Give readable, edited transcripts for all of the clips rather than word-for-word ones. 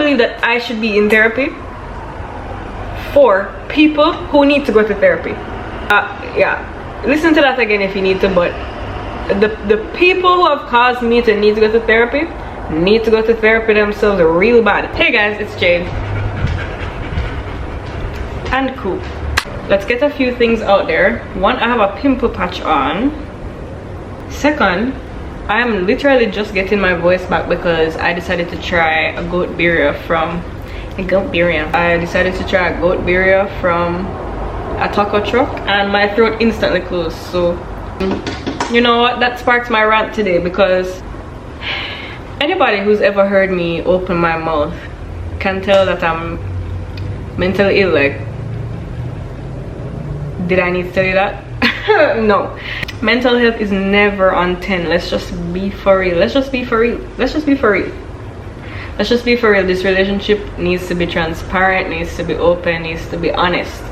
believe that I should be in therapy for people who need to go to therapy. Yeah, listen to that again if you need to, but the people who have caused me to need to go to therapy need to go to therapy themselves real bad. Hey guys, it's Jade and Coop. Let's get a few things out there. One, I have a pimple patch on. Second, I am literally just getting my voice back because I decided to try a goat birria from a taco truck and my throat instantly closed. So you know what, that sparks my rant today, because anybody who's ever heard me open my mouth can tell that I'm mentally ill. Like, did I need to tell you that? No, mental health is never on 10. Let's just be for real. Let's just be for real. This relationship needs to be transparent, needs to be open, needs to be honest.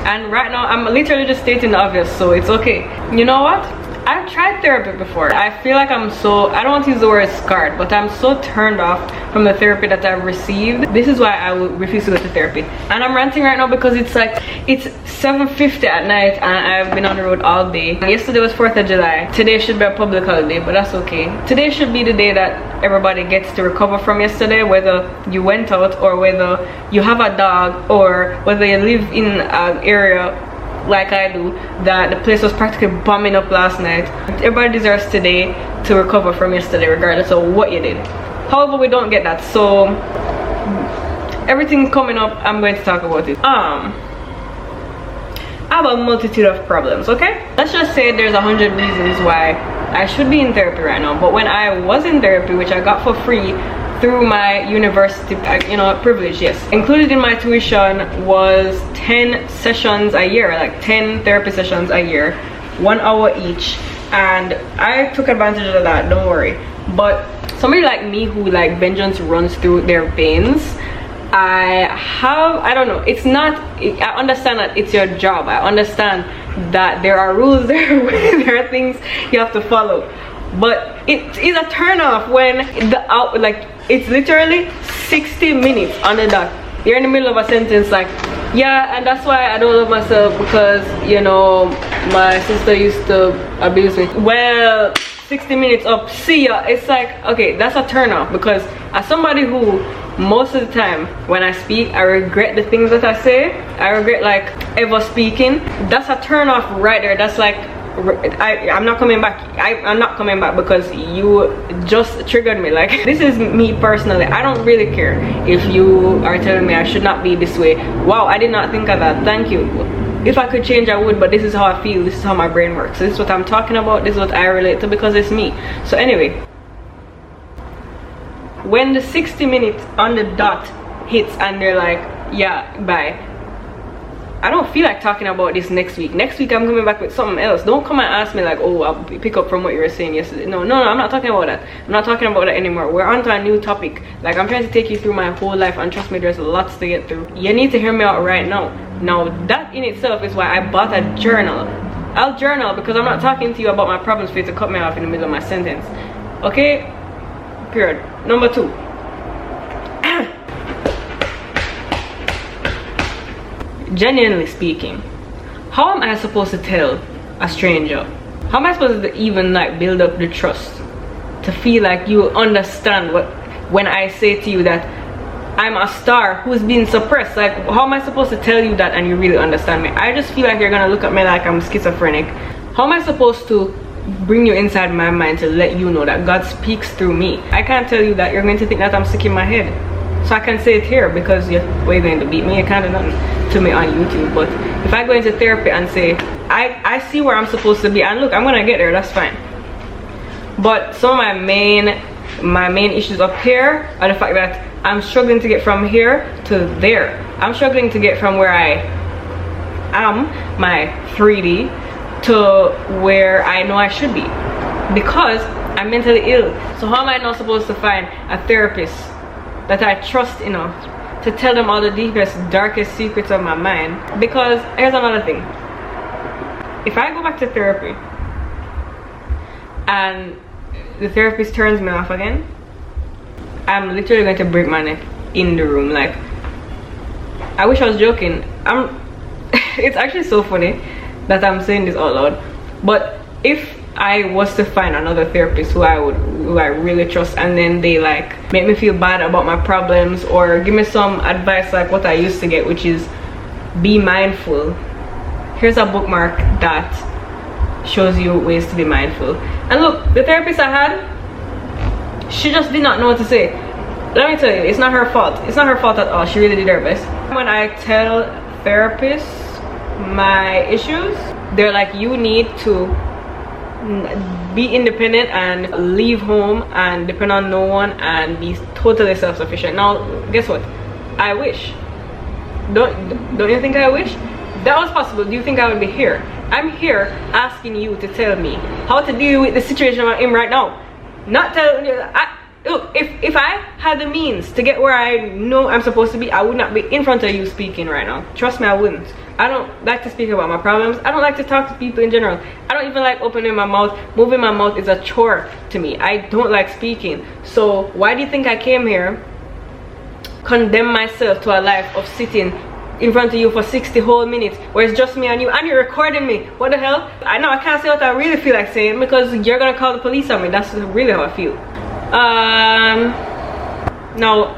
And right now I'm literally just stating the obvious, so it's okay. You know what, I've tried therapy before. I feel like I don't want to use the word scarred, but I'm so turned off from the therapy that I've received. This is why I would refuse to go to therapy. And I'm ranting right now because it's 7:50 at night and I've been on the road all day. Yesterday was 4th of July. Today should be a public holiday, but that's okay. Today should be the day that everybody gets to recover from yesterday, whether you went out or whether you have a dog or whether you live in an area like I do that the place was practically bombing up last night. Everybody deserves today to recover from yesterday regardless of what you did. However, we don't get that, so everything coming up, I'm going to talk about it. I have a multitude of problems, okay? Let's just say there's 100 reasons why I should be in therapy right now, but when I was in therapy, which I got for free through my university, privilege, yes, included in my tuition was 10 sessions a year, like 10 therapy sessions a year, 1 hour each, and I took advantage of that, don't worry. But somebody like me who like vengeance runs through their veins, I don't know, it's not, I understand that it's your job, I understand that there are rules there are things you have to follow, but it is a turn off when it's literally 60 minutes on the dot. You're in the middle of a sentence like, yeah, and that's why I don't love myself because, you know, my sister used to abuse me. Well, 60 minutes up, see ya. It's like, okay, that's a turn off, because as somebody who most of the time when I speak, I regret the things that I say. I regret like ever speaking. That's a turn off right there. That's like, I'm not coming back. I'm not coming back because you just triggered me. Like, this is me personally. I don't really care if you are telling me I should not be this way. Wow, I did not think of that. Thank you. If I could change, I would, but this is how I feel. This is how my brain works. This is what I'm talking about. This is what I relate to because it's me. So anyway, when the 60 minutes on the dot hits and they're like, yeah, bye, I don't feel like talking about this next week. Next week I'm coming back with something else. Don't come and ask me like, oh, I'll pick up from what you were saying yesterday. No, I'm not talking about that. I'm not talking about that anymore. We're on to a new topic. Like, I'm trying to take you through my whole life, and trust me, there's lots to get through. You need to hear me out right now. Now, that in itself is why I bought a journal. I'll journal because I'm not talking to you about my problems for you to cut me off in the middle of my sentence. Okay? Period. Number 2. Genuinely speaking, how am I supposed to tell a stranger? How am I supposed to even like build up the trust to feel like you understand when I say to you that I'm a star who's being suppressed? Like, how am I supposed to tell you that and you really understand me? I just feel like you're gonna look at me like I'm schizophrenic. How am I supposed to bring you inside my mind to let you know that God speaks through me? I can't tell you that. You're going to think that I'm sick in my head. So I can say it here because you're going to beat me. You can't do nothing to me on YouTube. But if I go into therapy and say, I see where I'm supposed to be, and look, I'm gonna get there, that's fine. But some of my main issues up here are the fact that I'm struggling to get from here to there. I'm struggling to get from where I am, my 3D, to where I know I should be, because I'm mentally ill. So how am I not supposed to find a therapist that I trust enough to tell them all the deepest, darkest secrets of my mind? Because here's another thing. If I go back to therapy and the therapist turns me off again, I'm literally going to break my neck in the room. Like, I wish I was joking. It's actually so funny that I'm saying this out loud, but if I was to find another therapist who I really trust, and then they like make me feel bad about my problems or give me some advice like what I used to get, which is be mindful. Here's a bookmark that shows you ways to be mindful. And look, the therapist I had, she just did not know what to say. Let me tell you, it's not her fault. It's not her fault at all. She really did her best. When I tell therapists my issues, they're like, you need to be independent and leave home and depend on no one and be totally self-sufficient. Now guess what, I wish. Don't you think I wish that was possible? Do you think I would be here? I'm here asking you to tell me how to deal with the situation I'm in right now, not telling you. Look, if I had the means to get where I know I'm supposed to be, I would not be in front of you speaking right now. Trust me, I wouldn't. I don't like to speak about my problems. I don't like to talk to people in general. I don't even like opening my mouth. Moving my mouth is a chore to me. I don't like speaking. So why do you think I came here, condemn myself to a life of sitting in front of you for 60 whole minutes where it's just me and you're recording me? What the hell? I know I can't say what I really feel like saying because you're gonna call the police on me. That's really how I feel. Now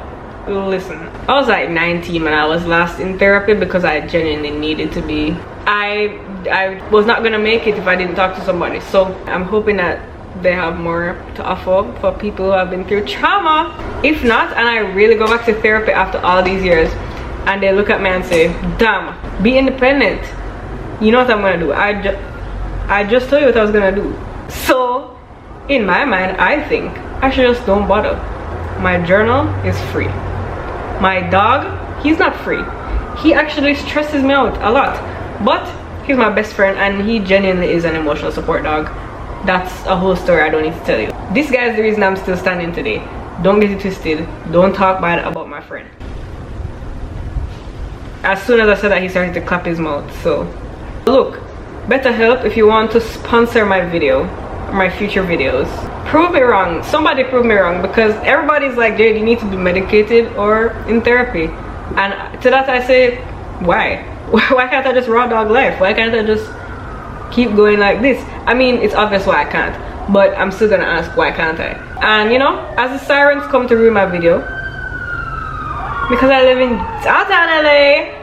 listen, I was like 19 when I was last in therapy because I genuinely needed to be. I was not gonna make it if I didn't talk to somebody, so I'm hoping that they have more to offer for people who have been through trauma. If not, and I really go back to therapy after all these years and they look at me and say, damn, be independent, you know what I'm gonna do? I just told you what I was gonna do. So in my mind, I think I should just don't bother. My journal is free. My dog, he's not free. He actually stresses me out a lot, but he's my best friend and he genuinely is an emotional support dog. That's a whole story I don't need to tell you. This guy is the reason I'm still standing today. Don't get it twisted. Don't talk bad about my friend. As soon as I said that, he started to clap his mouth. So look, better help if you want to sponsor my video, my future videos. Prove me wrong. Somebody prove me wrong, because everybody's like, Jade, you need to be medicated or in therapy. And to that I say, why? Why can't I just raw dog life? Why can't I just keep going like this? I mean, it's obvious why I can't, but I'm still gonna ask, why can't I? And you know, as the sirens come to ruin my video, because I live in downtown LA,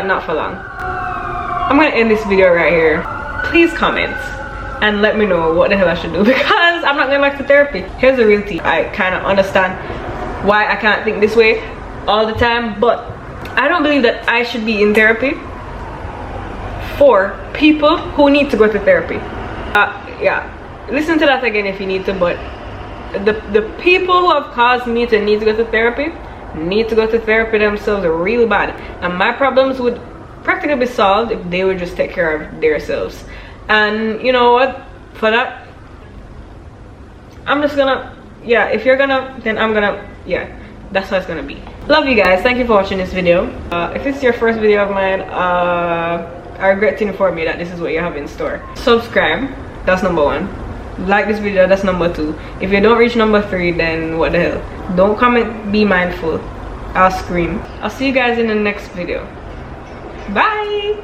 not for long, I'm gonna end this video right here. Please comment and let me know what the hell I should do, because I'm not going back to therapy. Here's the real tea. I kind of understand why I can't think this way all the time, but I don't believe that I should be in therapy for people who need to go to therapy. Yeah, listen to that again if you need to, but the people who have caused me to need to go to therapy need to go to therapy themselves really bad, and my problems would practically be solved if they would just take care of themselves. And you know what, for that I'm just gonna, yeah, if you're gonna, then I'm gonna, yeah, that's how it's gonna be. Love you guys. Thank you for watching this video. If this is your first video of mine, I regret to inform you that this is what you have in store. Subscribe, that's number 1. Like this video, that's number 2. If you don't reach number 3, then what the hell. Don't comment, be mindful. I'll scream. I'll see you guys in the next video. Bye.